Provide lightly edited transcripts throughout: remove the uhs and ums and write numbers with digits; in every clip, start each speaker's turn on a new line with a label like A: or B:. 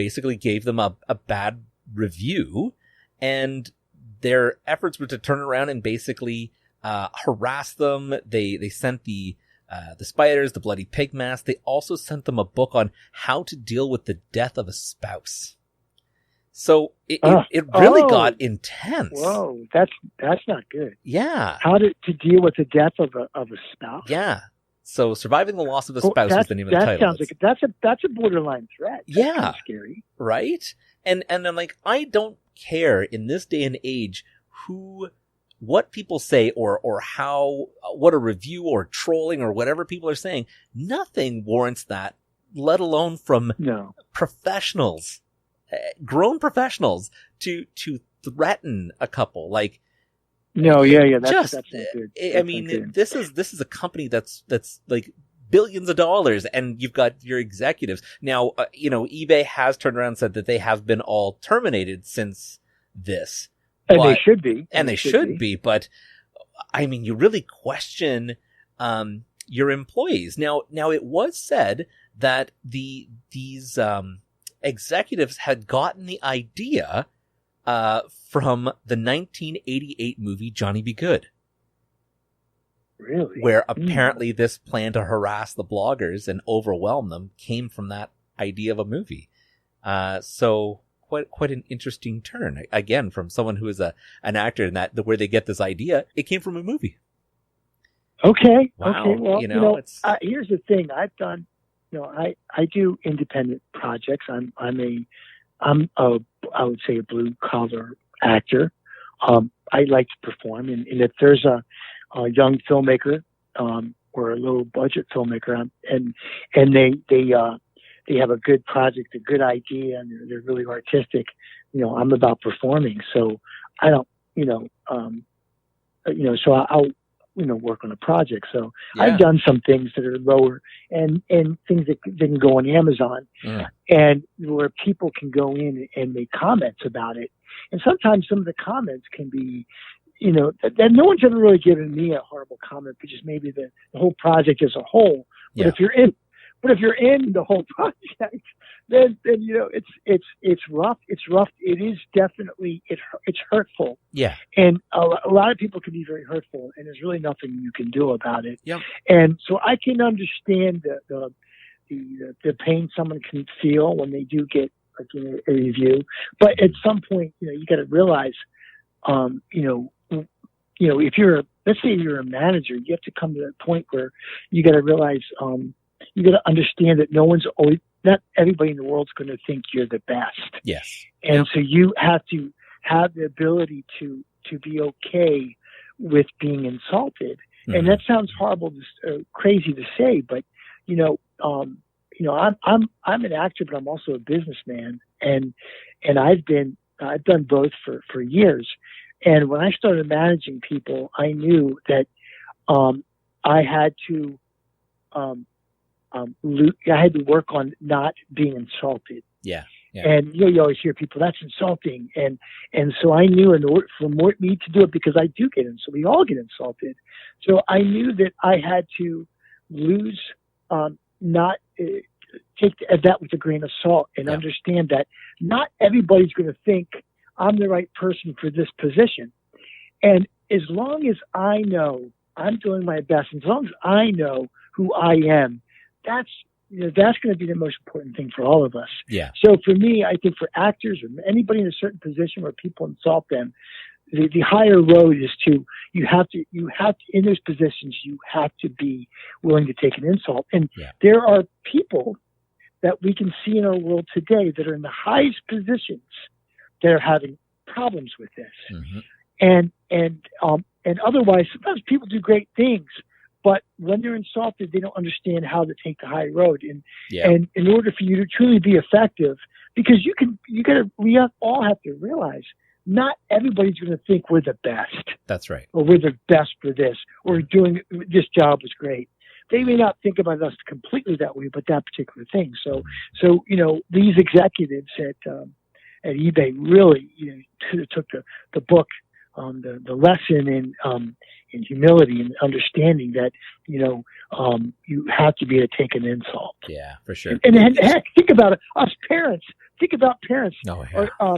A: basically gave them a bad review, and their efforts were to turn around and basically harass them. They sent the spiders, the bloody pig mask. They also sent them a book on how to deal with the death of a spouse. So it really got intense.
B: Whoa, that's not good.
A: Yeah.
B: How to deal with the death of a spouse?
A: Yeah. So surviving the loss of a spouse is the name of the title.
B: That sounds like that's a borderline threat. That's kind of scary.
A: Right? And I'm like, I don't care in this day and age what people say or how, what a review or trolling or whatever people are saying. Nothing warrants that, let alone from professionals, grown professionals to threaten a couple. Like, that's not good. I mean, this is a company that's like billions of dollars, and you've got your executives. Now, eBay has turned around and said that they have been all terminated since this.
B: And they should be.
A: And they should be. But, I mean, you really question your employees. Now it was said that these executives had gotten the idea from the 1988 movie Johnny Be Good.
B: Really?
A: Where apparently this plan to harass the bloggers and overwhelm them came from that idea of a movie. So quite an interesting turn. Again, from someone who is an actor, and that where they get this idea, it came from a movie.
B: Okay.
A: Wow.
B: Okay. Well, here's the thing. I've done, I do independent projects. I'm I would say a blue collar actor. I like to perform, and if there's a young filmmaker, or a low budget filmmaker, and they have a good project, a good idea, and they're really artistic, I'm about performing. So I don't, so I'll, work on a project. So I've done some things that are lower and things that can go on Amazon, and where people can go in and make comments about it. And sometimes some of the comments can be, that no one's ever really given me a horrible comment, but just maybe the whole project as a whole. But if you're in the whole project, then it's rough. It's rough. It is definitely it's hurtful.
A: Yeah.
B: And a lot of people can be very hurtful, and there's really nothing you can do about it.
A: Yeah.
B: And so I can understand the pain someone can feel when they do get a review. But at some point, you got to realize, if let's say you're a manager, you have to come to that point where you got to realize, you got to understand that not everybody in the world's going to think you're the best.
A: Yes.
B: And so you have to have the ability to be okay with being insulted. Mm-hmm. And that sounds horrible, crazy to say, but I'm an actor, but I'm also a businessman, and I've done both for years. And when I started managing people, I knew that I had to work on not being insulted.
A: Yeah.
B: And you always hear people, that's insulting. And so I knew in order for me to do it, because I do get insulted, we all get insulted. So I knew that I had to not take that with a grain of salt, and understand that not everybody's going to think I'm the right person for this position. And as long as I know I'm doing my best, as long as I know who I am, that's going to be the most important thing for all of us.
A: Yeah.
B: So for me, I think for actors or anybody in a certain position where people insult them, the higher road is you have to in those positions, you have to be willing to take an insult. And there are people that we can see in our world today that are in the highest positions that are having problems with this. Mm-hmm. And otherwise, sometimes people do great things, but when they're insulted, they don't understand how to take the high road. And in order for you to truly be effective, because we all have to realize, not everybody's going to think we're the best. That's right. Or we're the best for this, or doing this job was great. They may not think about us completely that way, but that particular thing. So these executives at eBay really took the book, the lesson in humility and understanding that you have to be able to take an insult.
A: Yeah, for sure.
B: And heck, think about it. Us parents think about parents.
A: Oh, yeah.
B: Or,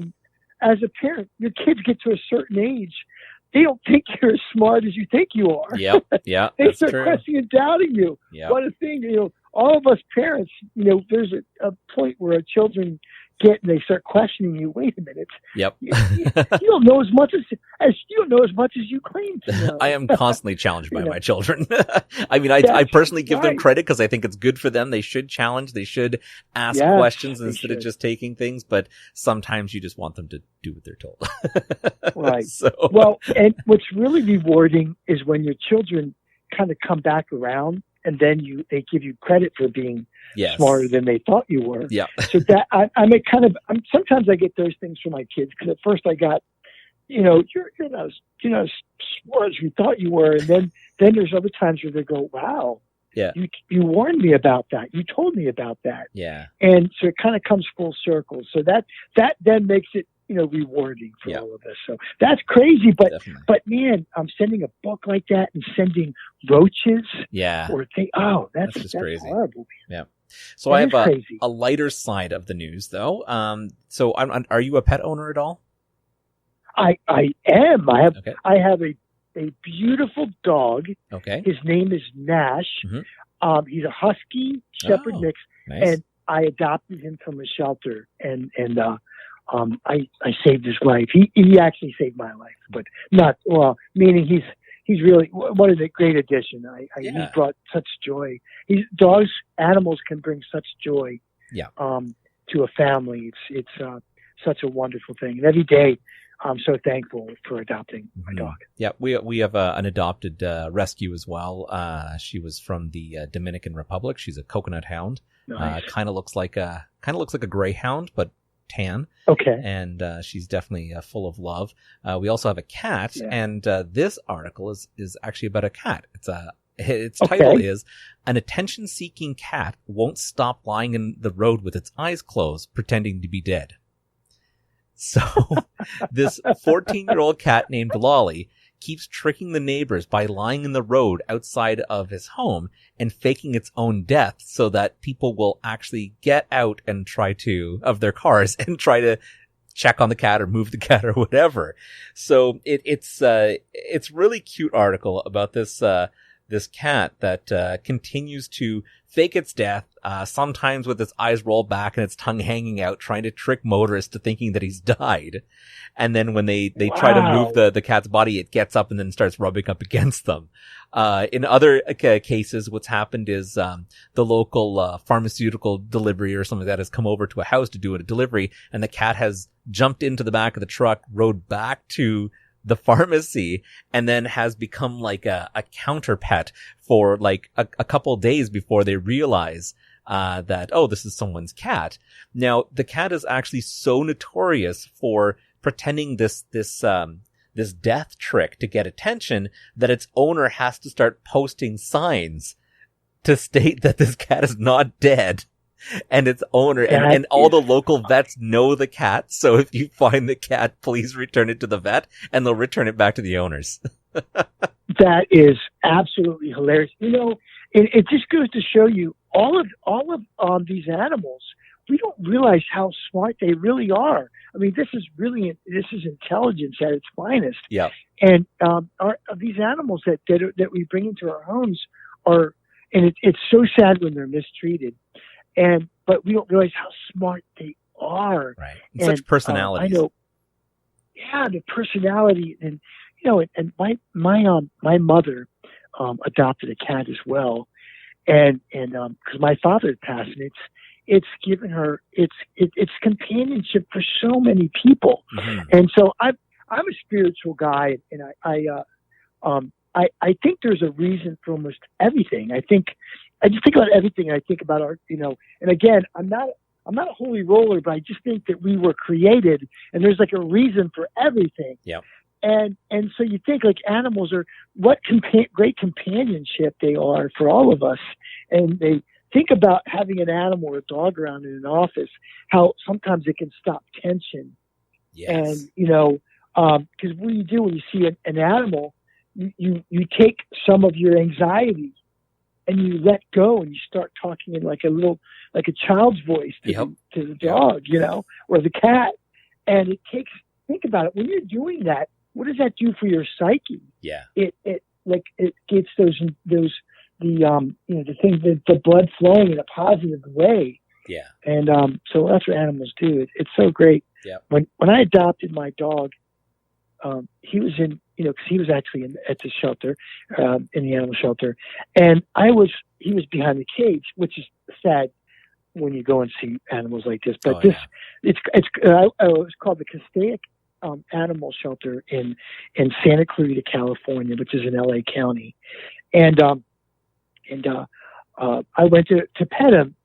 B: as a parent, your kids get to a certain age, they don't think you're as smart as you think you are.
A: Yep. Yeah.
B: They
A: That's
B: start
A: true.
B: questioning and doubting you.
A: Yeah.
B: What a thing, all of us parents, there's a point where our children get and they start questioning you. Wait a minute.
A: Yep.
B: You don't know as much as you claim to know.
A: I am constantly challenged by my children. I mean, I
B: That's
A: personally give them
B: right.
A: credit because I think it's good for them. They should challenge. They should ask
B: Yes,
A: questions
B: they
A: instead of
B: should.
A: just taking things. But sometimes you just want them to do what they're told.
B: Right.
A: So,
B: Well, and what's really rewarding is when your children kind of come back around and then they give you credit for being
A: yes.
B: smarter than they thought you were.
A: Yeah.
B: So that sometimes I get those things from my kids because at first I got, you're not as smart as you thought you were, and then there's other times where they go, wow,
A: Yeah.
B: you warned me about that, you told me about that,
A: Yeah.
B: and so it kind of comes full circle. So that then makes it rewarding for all of us. So that's crazy, but
A: Definitely.
B: but man, I'm sending a book like that and sending roaches.
A: Yeah.
B: Or that's
A: just crazy.
B: horrible.
A: Yeah. So
B: That
A: I
B: is
A: have
B: crazy.
A: a lighter side of the news, though. So are you a pet owner at all?
B: I am.
A: Okay.
B: I have a beautiful dog.
A: Okay.
B: His name is Nash.
A: Mhm.
B: He's a husky shepherd
A: Oh,
B: mix,
A: nice.
B: and I adopted him from a shelter, and I saved his life. He actually saved my life, but not well. Meaning he's really what a great addition. He brought such joy. Animals can bring such joy.
A: Yeah.
B: To a family, it's such a wonderful thing. And every day, I'm so thankful for adopting my dog.
A: Yeah, we have an adopted rescue as well. She was from the Dominican Republic. She's a coconut hound.
B: Nice.
A: Kind of looks like a greyhound, but tan.
B: Okay.
A: And she's definitely full of love. We also have a cat,
B: Yeah.
A: and this article is actually about a cat. Its title is "An Attention-Seeking Cat Won't Stop Lying in the Road with Its Eyes Closed, Pretending to Be Dead." So this 14-year-old cat named Lolly keeps tricking the neighbors by lying in the road outside of his home and faking its own death so that people will actually get out and of their cars and try to check on the cat or move the cat or whatever. So it's really cute article about this cat that continues to fake its death, sometimes with its eyes rolled back and its tongue hanging out, trying to trick motorists to thinking that he's died. And then when they try to move the cat's body, it gets up and then starts rubbing up against them. In other cases, what's happened is the local pharmaceutical delivery or something like that has come over to a house to do a delivery, and the cat has jumped into the back of the truck, rode back to the pharmacy, and then has become like a counter pet for like a couple days before they realize that, oh, this is someone's cat. Now, the cat is actually so notorious for pretending this death trick to get attention that its owner has to start posting signs to state that this cat is not dead. And its owner and all the local vets know the cat. So if you find the cat, please return it to the vet, and they'll return it back to the owners.
B: That is absolutely hilarious. It just goes to show you all of these animals. We don't realize how smart they really are. I mean, this is intelligence at its finest.
A: Yeah.
B: And these animals that we bring into our homes it's so sad when they're mistreated. But we don't realize how smart they are.
A: Right. And such personalities.
B: I know. Yeah, the personality, and and my mother adopted a cat as well, and because my father had passed, and it's given her it's companionship for so many people, and so I'm a spiritual guy, and I think there's a reason for almost everything. I just think about everything. I think about our, and again, I'm not a holy roller, but I just think that we were created, and there's like a reason for everything.
A: Yeah.
B: And so you think like animals are what great companionship they are for all of us, and they think about having an animal or a dog around in an office, how sometimes it can stop tension.
A: Yes.
B: And because what you do when you see an animal, you take some of your anxiety and you let go and you start talking in like a child's voice to the dog, or the cat. And it takes, think about it. When you're doing that, what does that do for your psyche?
A: Yeah.
B: It gets the blood flowing in a positive way.
A: Yeah.
B: And so that's what animals do. It's so great.
A: Yeah.
B: When I adopted my dog, he was in, because he was actually at the shelter, in the animal shelter, and he was behind the cage, which is sad when you go and see animals like this. But it's called the Castaic Animal Shelter in Santa Clarita, California, which is in LA County, and I went to pet him.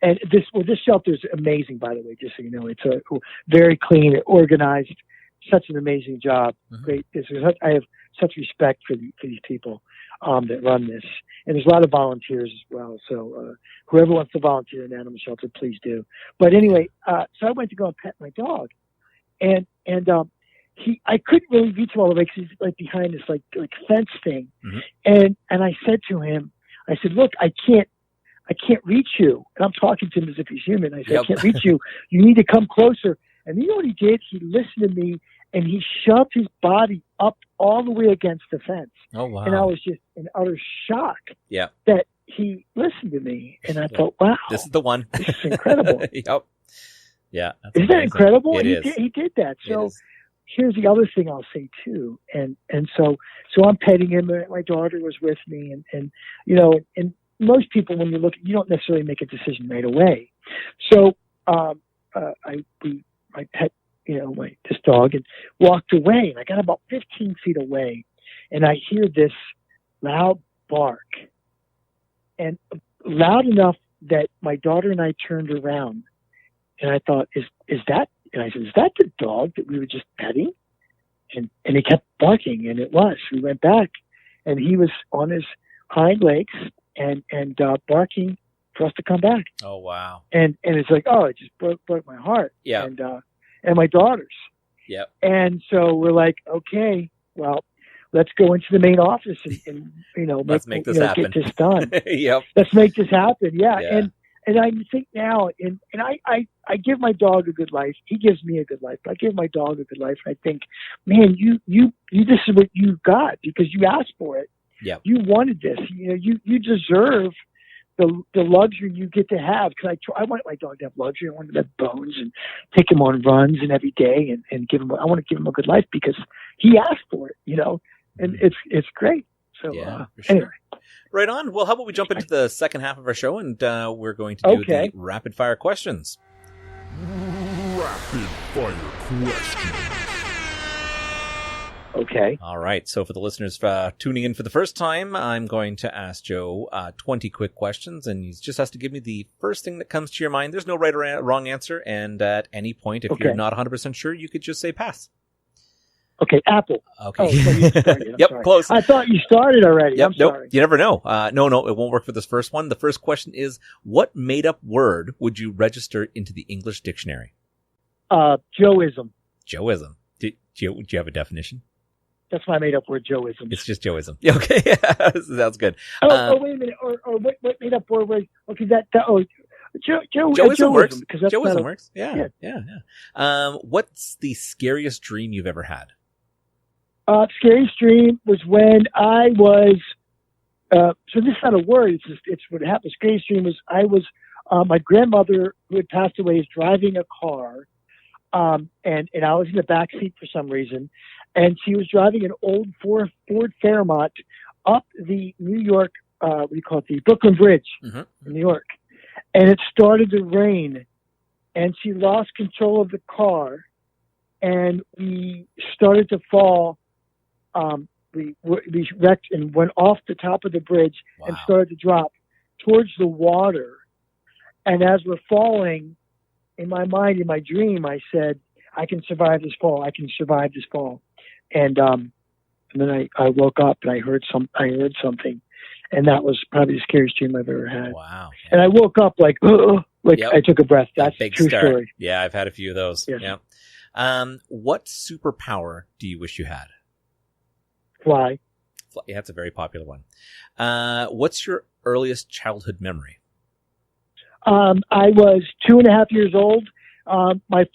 B: And this shelter is amazing, by the way, just so you know. It's a very clean, organized, such an amazing job. Mm-hmm. Great. I have such respect for these people that run this. And there's a lot of volunteers as well. So whoever wants to volunteer in an animal shelter, please do. But anyway, so I went to go and pet my dog. And I couldn't really reach him all the way because he's like behind this like fence thing. Mm-hmm. And I said to him, look, I can't reach you. And I'm talking to him as if he's human. I said, I can't reach you. You need to come closer. And you know what he did? He listened to me, and he shoved his body up all the way against the fence.
A: Oh, wow.
B: And I was just in utter shock that he listened to me. And I thought, wow.
A: This is the one.
B: This is incredible.
A: Yep. Yeah.
B: Isn't that incredible?
A: It is.
B: He did that. So here's the other thing I'll say, too. And so I'm petting him. My daughter was with me. And most people, when you look, you don't necessarily make a decision right away. So I pet, this dog, and walked away. And I got about 15 feet away, and I hear this loud bark, and loud enough that my daughter and I turned around, and I thought, is that? And I said, is that the dog that we were just petting? And he kept barking, and it was. We went back, and he was on his hind legs and barking for us to come back.
A: Oh, wow.
B: And it's like, it just broke my heart.
A: Yeah.
B: And my daughter's.
A: Yep.
B: And so we're like, okay, well, let's go into the main office and
A: let's make this happen.
B: Get this done.
A: Yep.
B: Let's make this happen. Yeah.
A: Yeah.
B: And I think now, and I give my dog a good life. He gives me a good life. But I give my dog a good life. And I think, man, you this is what you got because you asked for it.
A: Yeah.
B: You wanted this. You deserve the luxury you get to have. Because I want my dog to have luxury. I want him to have bones and take him on runs and every day and give him. I want to give him a good life because he asked for it. And it's great. So
A: for sure.
B: Anyway.
A: Right on. Well, how about we jump into the second half of our show, and we're going to do the rapid fire questions.
C: Rapid fire questions.
B: Okay.
A: All right. So for the listeners tuning in for the first time, I'm going to ask Joe 20 quick questions, and he just has to give me the first thing that comes to your mind. There's no right or wrong answer, and at any point, if you're not 100% sure, you could just say pass.
B: Okay, Apple.
A: Okay.
B: Oh, so you started.
A: Yep,
B: sorry.
A: close.
B: I thought you started already.
A: Yep,
B: I'm sorry.
A: You never know. No, it won't work for this first one. The first question is, what made-up word would you register into the English dictionary?
B: Joeism.
A: Joeism. Do you have a definition?
B: That's my made-up word, Joeism.
A: It's just Joeism. Okay, sounds good.
B: Wait a minute. Or what made-up word was? Okay,
A: Joeism works.
B: Because
A: Joeism works. Yeah. What's the scariest dream you've ever had?
B: Scariest dream was when I was. So this is not a word. It's what happened. Scariest dream was my grandmother who had passed away is driving a car, and I was in the back seat for some reason, and she was driving an old Ford Fairmont up the New York, the Brooklyn Bridge in New York, and it started to rain, and she lost control of the car, and we started to fall. We wrecked and went off the top of the bridge and started to drop towards the water. And as we're falling, in my mind, in my dream, I said, I can survive this fall. I can survive this fall. And then I woke up and I heard something. And that was probably the scariest dream I've ever had.
A: Wow. Yeah.
B: And I woke up like I took a breath. That's a true story.
A: Yeah, I've had a few of those.
B: Yes.
A: Yeah. What superpower do you wish you had?
B: Fly.
A: Yeah, that's a very popular one. What's your earliest childhood memory?
B: I was 2.5 years old. My